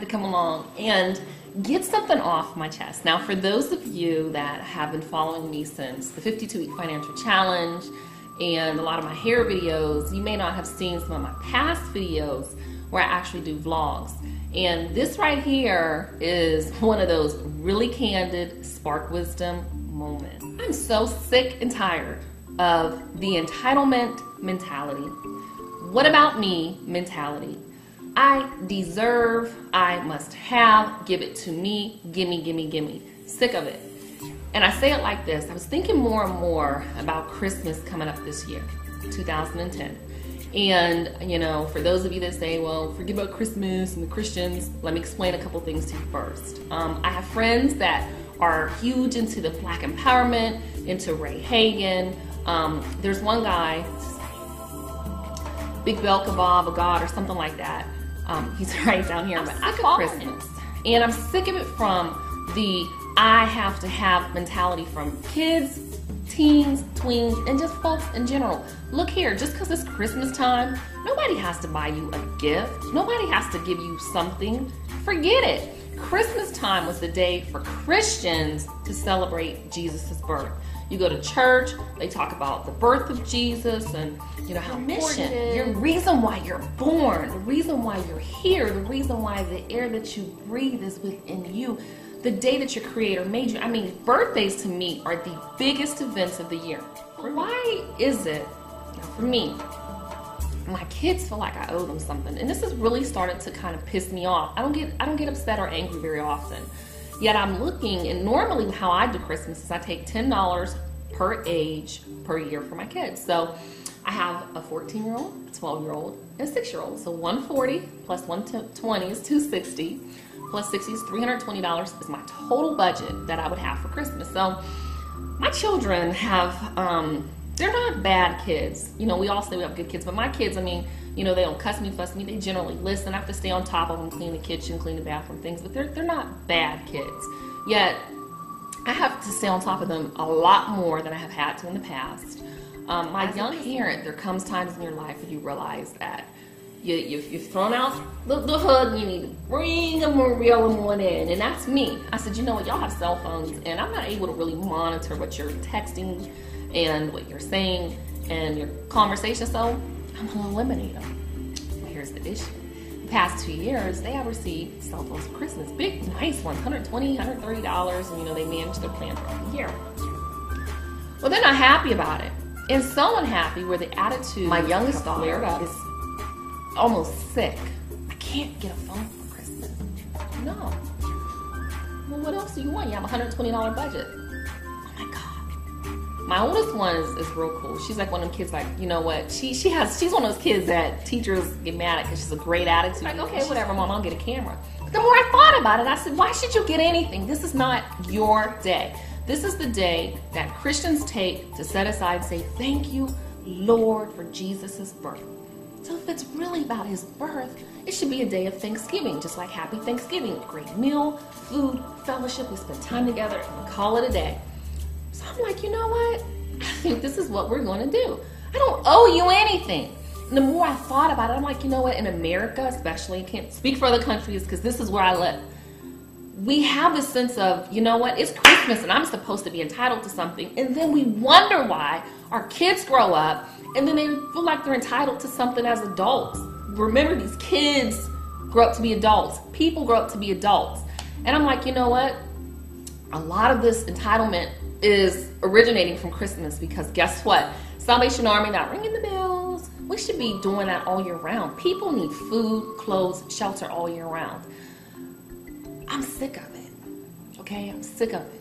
to come along and get something off my chest. Now, for those of you that have been following me since the 52-week financial challenge and a lot of my hair videos, you may not have seen some of my past videos where I actually do vlogs. And this right here is one of those really candid spark wisdom moments. I'm so sick and tired of the entitlement mentality. What about me mentality? I deserve, I must have, give it to me, gimme, gimme, gimme. Sick of it. And I say it like this. I was thinking more and more about Christmas coming up this year, 2010. And, you know, for those of you that say, well, forget about Christmas and the Christians, let me explain a couple things to you first. I have friends that are huge into the Black empowerment, into Ray Hagan. There's one guy, Big Belkabah, a God, or something like that. He's right down here. But I follow Christmas. And I'm sick of it from the I have to have mentality from kids, teens, tweens, and just folks in general. Look here, just because it's Christmas time, nobody has to buy you a gift. Nobody has to give you something. Forget it. Christmas time was the day for Christians to celebrate Jesus' birth. You go to church, they talk about the birth of Jesus and you know how important it is. Your reason why you're born, the reason why you're here, the reason why the air that you breathe is within you, the day that your creator made you. I mean, birthdays to me are the biggest events of the year. Why is it, for me, my kids feel like I owe them something? And this has really started to kind of piss me off. I don't get upset or angry very often. Yet I'm looking, and normally how I do Christmas is I take $10 per age per year for my kids. So I have a 14-year-old, a 12-year-old, and a 6-year-old. So 140 plus 120 is 260, plus 60 is $320 is my total budget that I would have for Christmas. So my children have, they're not bad kids. You know, we all say we have good kids, but my kids, I mean, you know, they don't cuss me, fuss me. They generally listen. I have to stay on top of them, clean the kitchen, clean the bathroom, things. But they're not bad kids. Yet, I have to stay on top of them a lot more than I have had to in the past. My young parent, there comes times in your life when you realize that you've thrown out the hood and you need to bring them and reel them on in. And that's me. I said, you know what, y'all have cell phones, and I'm not able to really monitor what you're texting and what you're saying and your conversation, so I'm going to eliminate them. Well, here's the issue. The past 2 years, they have received cell phones for Christmas. Big, nice ones, $120, $130, and you know, they manage their plan throughout the year. Well, they're not happy about it. And so unhappy where the attitude, my youngest daughter is almost sick. I can't get a phone for Christmas. No. Well, what else do you want? You have a $120 budget. Oh my God. My oldest one is real cool. She's like one of them kids, like, you know what? She's one of those kids that teachers get mad at because she's a great attitude. Like, okay, whatever, Mom, I'll get a camera. But the more I thought about it, I said, why should you get anything? This is not your day. This is the day that Christians take to set aside and say, thank you, Lord, for Jesus' birth. So if it's really about his birth, it should be a day of Thanksgiving, just like Happy Thanksgiving. A great meal, food, fellowship, we spend time together, and we call it a day. So I'm like, you know what? I think this is what we're going to do. I don't owe you anything. And the more I thought about it, I'm like, you know what? In America, especially, I can't speak for other countries because this is where I live. We have this sense of, you know what? It's Christmas and I'm supposed to be entitled to something. And then we wonder why our kids grow up and then they feel like they're entitled to something as adults. Remember, these kids grow up to be adults. People grow up to be adults. And I'm like, you know what? A lot of this entitlement is originating from Christmas because guess what? Salvation Army not ringing the bells. We should be doing that all year round. People need food, clothes, shelter all year round. I'm sick of it. Okay? I'm sick of it.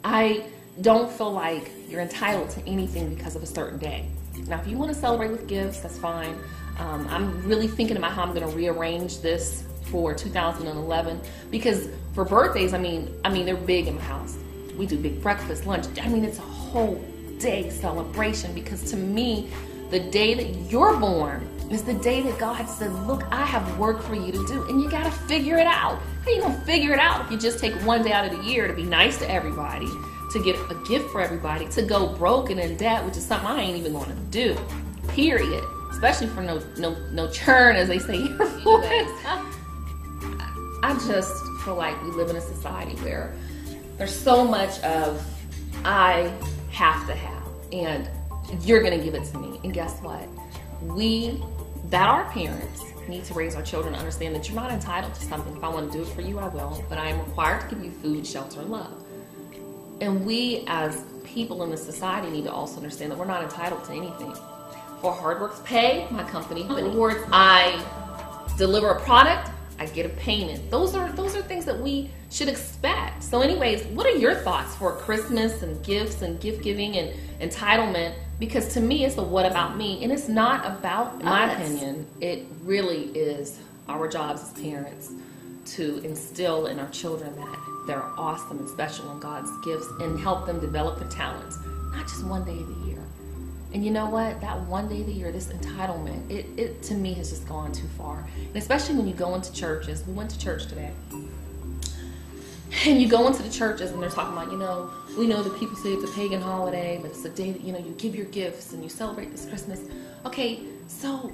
I don't feel like you're entitled to anything because of a certain day. Now, if you want to celebrate with gifts, that's fine. I'm really thinking about how I'm going to rearrange this for 2011 because for birthdays, I mean, they're big in my house. We do big breakfast, lunch. I mean, it's a whole day celebration because to me, the day that you're born is the day that God said, look, I have work for you to do, and you got to figure it out. How you going to figure it out if you just take one day out of the year to be nice to everybody, to get a gift for everybody, to go broke and in debt, which is something I ain't even going to do, period. Especially for no churn, as they say here. I just feel like we live in a society where there's so much of I have to have, and you're gonna give it to me. And guess what? Our parents need to raise our children to understand that you're not entitled to something. If I want to do it for you, I will, but I am required to give you food, shelter, and love. And we as people in the society need to also understand that we're not entitled to anything. For hard work's pay, my company awards, I deliver a product, I get a payment. Those are things that we should expect. So anyways, what are your thoughts for Christmas and gifts and gift giving and entitlement? Because to me, it's a what about me, and it's not about, in my opinion, it really is our jobs as parents to instill in our children that they're awesome and special in God's gifts and help them develop their talents, not just one day of the year. And you know what? That one day of the year, this entitlement, it to me has just gone too far. And especially when you go into churches. We went to church today. And you go into the churches and they're talking about, we know that people say it's a pagan holiday, but it's a day that, you give your gifts and you celebrate this Christmas. Okay, so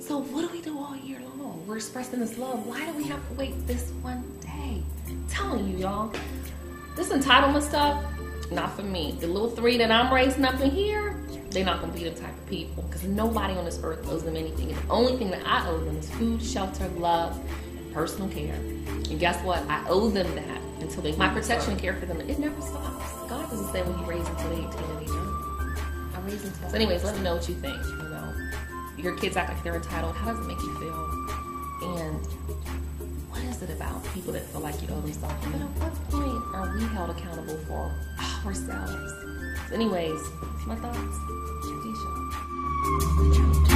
what do we do all year long? We're expressing this love. Why do we have to wait this one day? I'm telling you, y'all, this entitlement stuff, not for me. The little three that I'm raising up in here, they're not going to be the type of people, because nobody on this earth owes them anything. And the only thing that I owe them is food, shelter, love, and personal care. And guess what? I owe them that until my protection and care for them, it never stops. God doesn't say when you raise them until they 18 and they don't. I raise them until. So anyways, let me know what you think. Your kids act like they're entitled. How does it make you feel? And what is it about people that feel like you owe them something? But at what point are we held accountable for ourselves? So anyways, my thoughts. Peace, y'all.